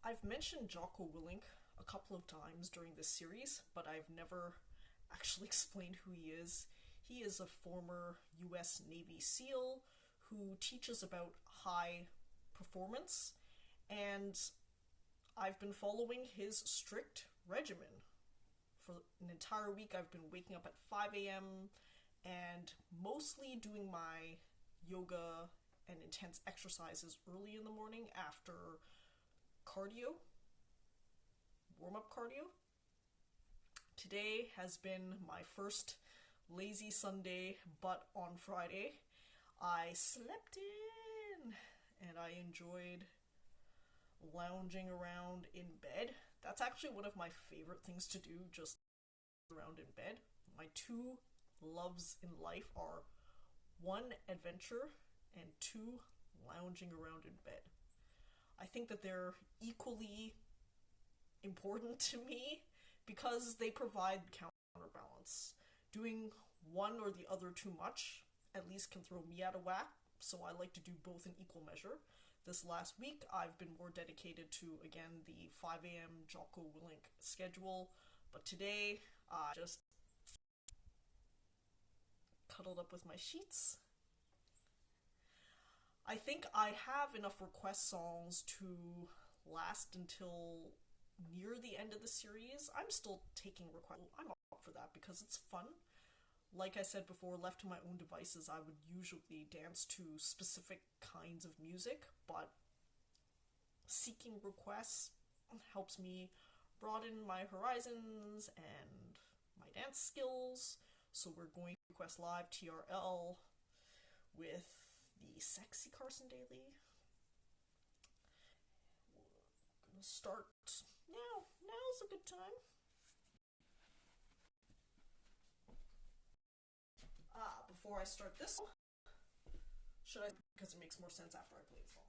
I've mentioned Jocko Willink a couple of times during this series, but I've never actually explained who he is. He is a former US Navy SEAL who teaches about high performance, and I've been following his strict regimen. For an entire week, I've been waking up at 5 a.m. and mostly doing my yoga and intense exercises early in the morning after cardio, warm-up cardio. Today has been my first lazy Sunday, but on Friday I slept in and I enjoyed lounging around in bed. That's actually one of my favorite things to do, just around in bed. My two loves in life are one, adventure, and two, lounging around in bed. I think that they're equally important to me because they provide counterbalance. Doing one or the other too much at least can throw me out of whack, so I like to do both in equal measure. This last week, I've been more dedicated to, again, the 5 a.m. Jocko Willink schedule, but today I just cuddled up with my sheets. I think I have enough request songs to last until near the end of the series. I'm still taking requests. I'm up for that because it's fun. Like I said before, left to my own devices, I would usually dance to specific kinds of music, but seeking requests helps me broaden my horizons and my dance skills. So we're going to request live TRL with the sexy Carson Daly. We're gonna start now. Now's a good time. Before I start this, should I? Because it makes more sense after I play the song.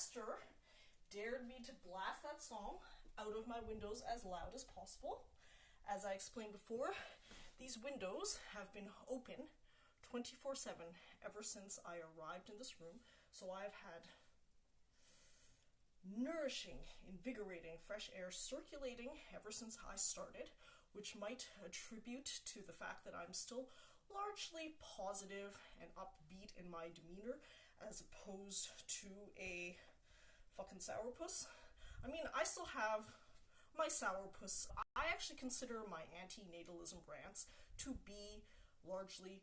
Esther dared me to blast that song out of my windows as loud as possible. As I explained before, these windows have been open 24/7 ever since I arrived in this room, so I've had nourishing, invigorating fresh air circulating ever since I started, which might attribute to the fact that I'm still largely positive and upbeat in my demeanor as opposed to a fucking sourpuss. I mean, I still have my sourpuss. I actually consider my anti-natalism rants to be largely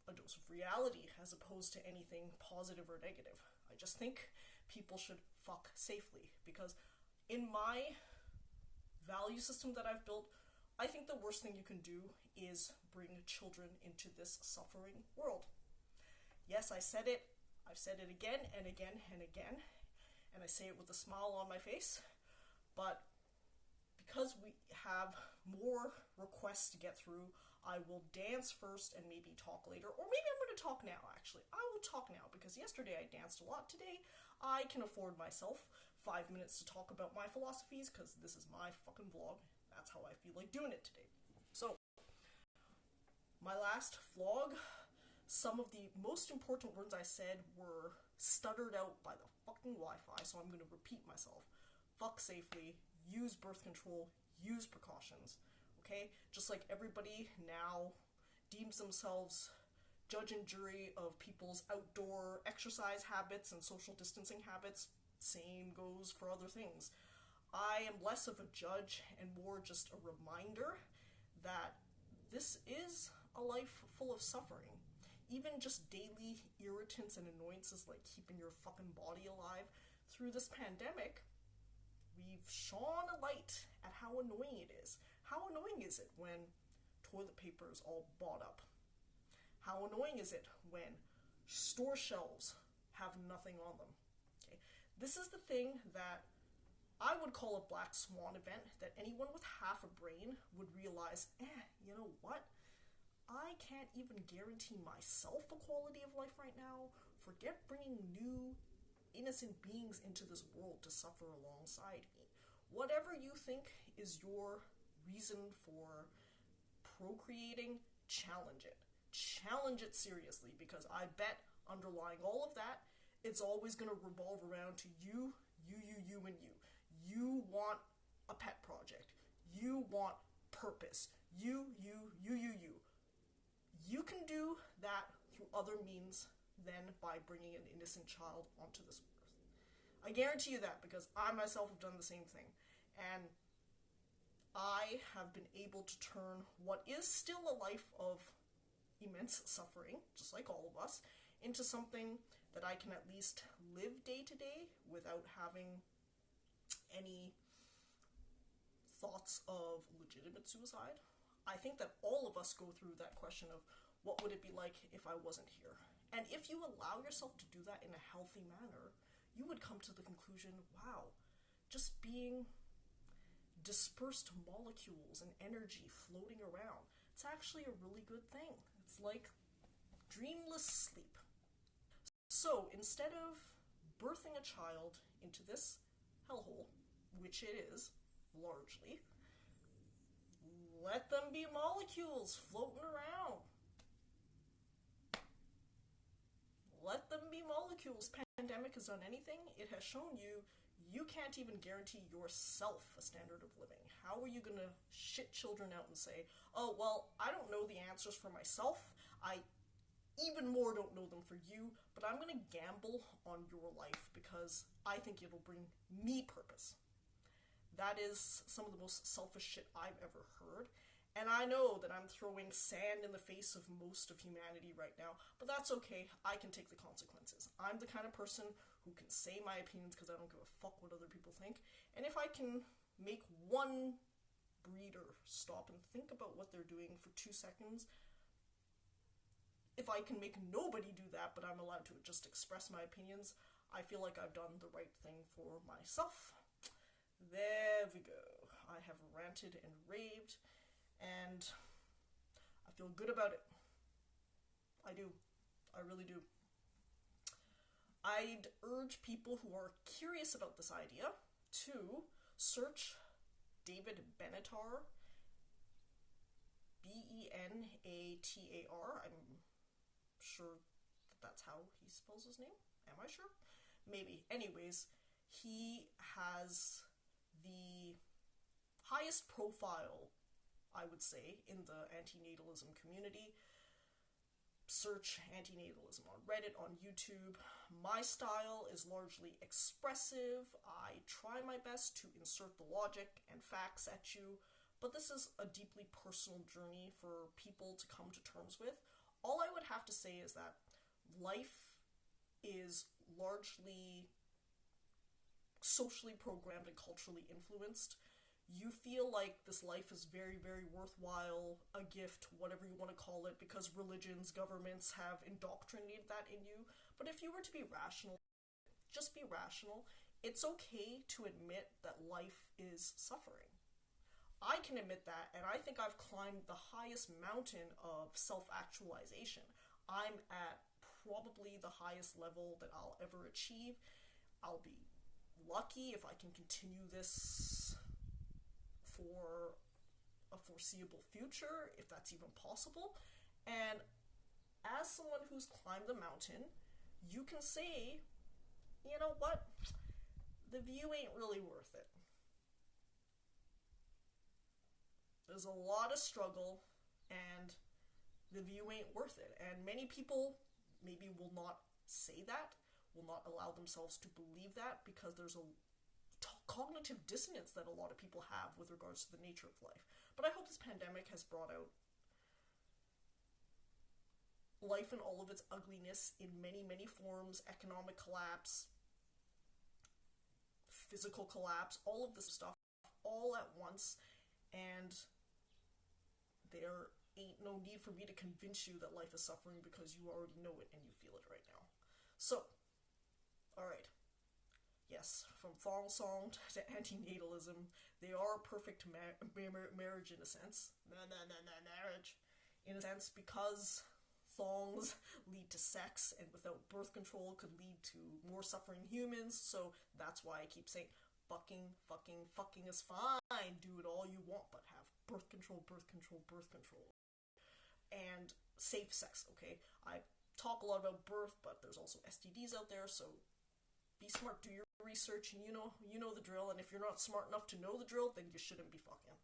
a dose of reality as opposed to anything positive or negative. I just think people should fuck safely because in my value system that I've built, I think the worst thing you can do is bring children into this suffering world. Yes, I said it. I've said it again and again and again, and I say it with a smile on my face, but because we have more requests to get through, I will dance first and maybe talk later, or maybe I'm going to talk now, actually. I will talk now, because yesterday I danced a lot. Today, I can afford myself 5 minutes to talk about my philosophies, because this is my fucking vlog. That's how I feel like doing it today. So, my last vlog, some of the most important words I said were stuttered out by the fucking Wi-Fi, so I'm going to repeat myself. Fuck safely, use birth control, use precautions, okay? Just like everybody now deems themselves judge and jury of people's outdoor exercise habits and social distancing habits, same goes for other things. I am less of a judge and more just a reminder that this is a life full of suffering. Even just daily irritants and annoyances like keeping your fucking body alive through this pandemic, we've shone a light at how annoying it is. How annoying is it when toilet paper is all bought up? How annoying is it when store shelves have nothing on them? Okay, this is the thing that I would call a black swan event that anyone with half a brain would realize, you know what? I can't even guarantee myself a quality of life right now. Forget bringing new innocent beings into this world to suffer alongside me. Whatever you think is your reason for procreating, challenge it. Challenge it seriously, because I bet underlying all of that, it's always going to revolve around to you, and you. You want a pet project. You want purpose. You. You can do that through other means than by bringing an innocent child onto this earth. I guarantee you that, because I myself have done the same thing. And I have been able to turn what is still a life of immense suffering, just like all of us, into something that I can at least live day to day without having any thoughts of legitimate suicide. I think that all of us go through that question of what would it be like if I wasn't here? And if you allow yourself to do that in a healthy manner, you would come to the conclusion, wow, just being dispersed molecules and energy floating around, it's actually a really good thing. It's like dreamless sleep. So instead of birthing a child into this hellhole, which it is, largely, let them be molecules floating around. Let them be molecules. Pandemic has done anything. It has shown you you can't even guarantee yourself a standard of living. How are you going to shit children out and say, oh, well, I don't know the answers for myself. I even more don't know them for you, but I'm going to gamble on your life because I think it'll bring me purpose. That is some of the most selfish shit I've ever heard. And I know that I'm throwing sand in the face of most of humanity right now, but that's okay. I can take the consequences. I'm the kind of person who can say my opinions because I don't give a fuck what other people think. And if I can make one breeder stop and think about what they're doing for 2 seconds, if I can make nobody do that, but I'm allowed to just express my opinions, I feel like I've done the right thing for myself. There we go. I have ranted and raved, and I feel good about it. I do. I really do. I'd urge people who are curious about this idea to search David Benatar, Benatar. I'm sure that's how he spells his name. Am I sure? Maybe. Anyways, he has the highest profile, I would say, in the anti-natalism community. Search anti-natalism on Reddit, on YouTube. My style is largely expressive. I try my best to insert the logic and facts at you, but this is a deeply personal journey for people to come to terms with. All I would have to say is that life is largely socially programmed and culturally influenced. You feel like this life is very, very worthwhile, a gift, whatever you want to call it, because religions, governments have indoctrinated that in you. But if you were to be rational, just be rational. It's okay to admit that life is suffering. I can admit that, and I think I've climbed the highest mountain of self-actualization. I'm at probably the highest level that I'll ever achieve. I'll be lucky if I can continue this for a foreseeable future, if that's even possible. And as someone who's climbed the mountain, you can say, you know what? The view ain't really worth it. There's a lot of struggle, and the view ain't worth it. And many people maybe will not say that, will not allow themselves to believe that, because there's a cognitive dissonance that a lot of people have with regards to the nature of life. But I hope this pandemic has brought out life in all of its ugliness in many, many forms: economic collapse, physical collapse, all of this stuff, all at once. And there ain't no need for me to convince you that life is suffering, because you already know it and you feel it right now. So, alright. Yes, from thong song to anti-natalism, they are a perfect marriage in a sense. Marriage. In a sense, because thongs lead to sex, and without birth control could lead to more suffering humans, so that's why I keep saying fucking is fine. Do it all you want, but have birth control. And safe sex, okay? I talk a lot about birth, but there's also STDs out there, so be smart, do your research, and you know the drill. And if you're not smart enough to know the drill, then you shouldn't be fucking.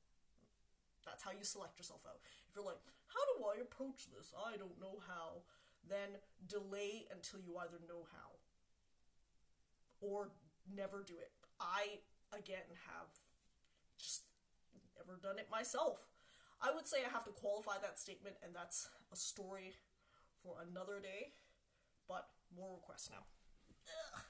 That's how you select yourself out. If you're like, how do I approach this? I don't know how. Then delay until you either know how, or never do it. I, again, have just never done it myself. I would say I have to qualify that statement, and that's a story for another day. But more requests now. Ugh.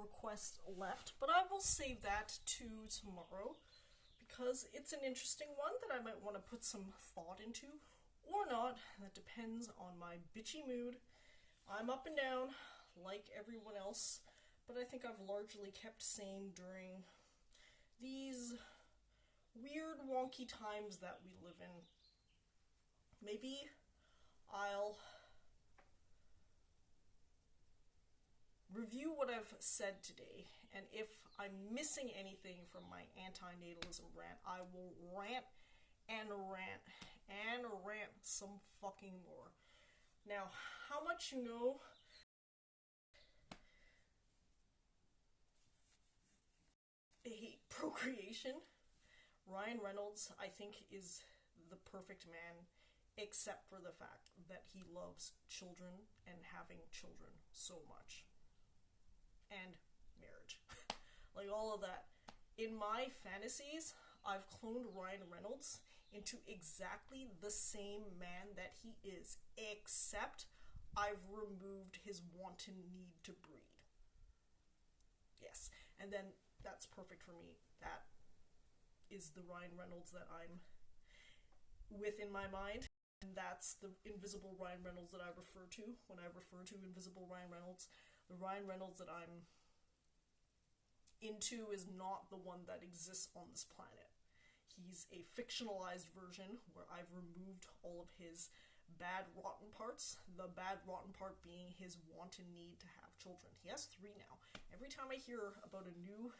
request left, but I will save that to tomorrow because it's an interesting one that I might want to put some thought into or not. That depends on my bitchy mood. I'm up and down like everyone else, but I think I've largely kept sane during these weird, wonky times that we live in. Maybe I'll review what I've said today, and if I'm missing anything from my anti-natalism rant, I will rant and rant and rant some fucking more. Now, how much you know I hate procreation? Ryan Reynolds, I think, is the perfect man, except for the fact that he loves children and having children so much. And marriage. Like all of that. In my fantasies, I've cloned Ryan Reynolds into exactly the same man that he is, except I've removed his wanton need to breed. Yes, and then that's perfect for me. That is the Ryan Reynolds that I'm with in my mind. And that's the invisible Ryan Reynolds that I refer to when I refer to invisible Ryan Reynolds. The Ryan Reynolds that I'm into is not the one that exists on this planet. He's a fictionalized version where I've removed all of his bad, rotten parts. The bad, rotten part being his wanton need to have children. He has 3 now. Every time I hear about a new...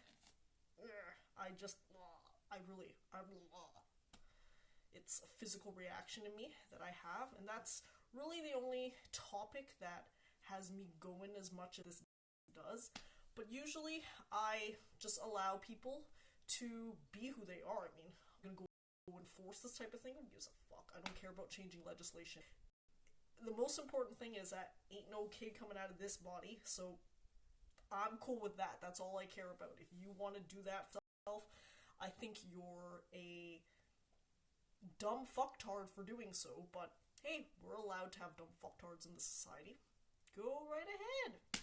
It's a physical reaction in me that I have, and that's really the only topic that has me going as much as this does. But usually I just allow people to be who they are. I mean, I'm gonna go enforce this type of thing. Who gives a fuck? I don't care about changing legislation. The most important thing is that ain't no kid coming out of this body, so I'm cool with that. That's all I care about. If you want to do that for yourself, I think you're a dumb fucktard for doing so, but hey, we're allowed to have dumb fucktards in this society. Go right ahead.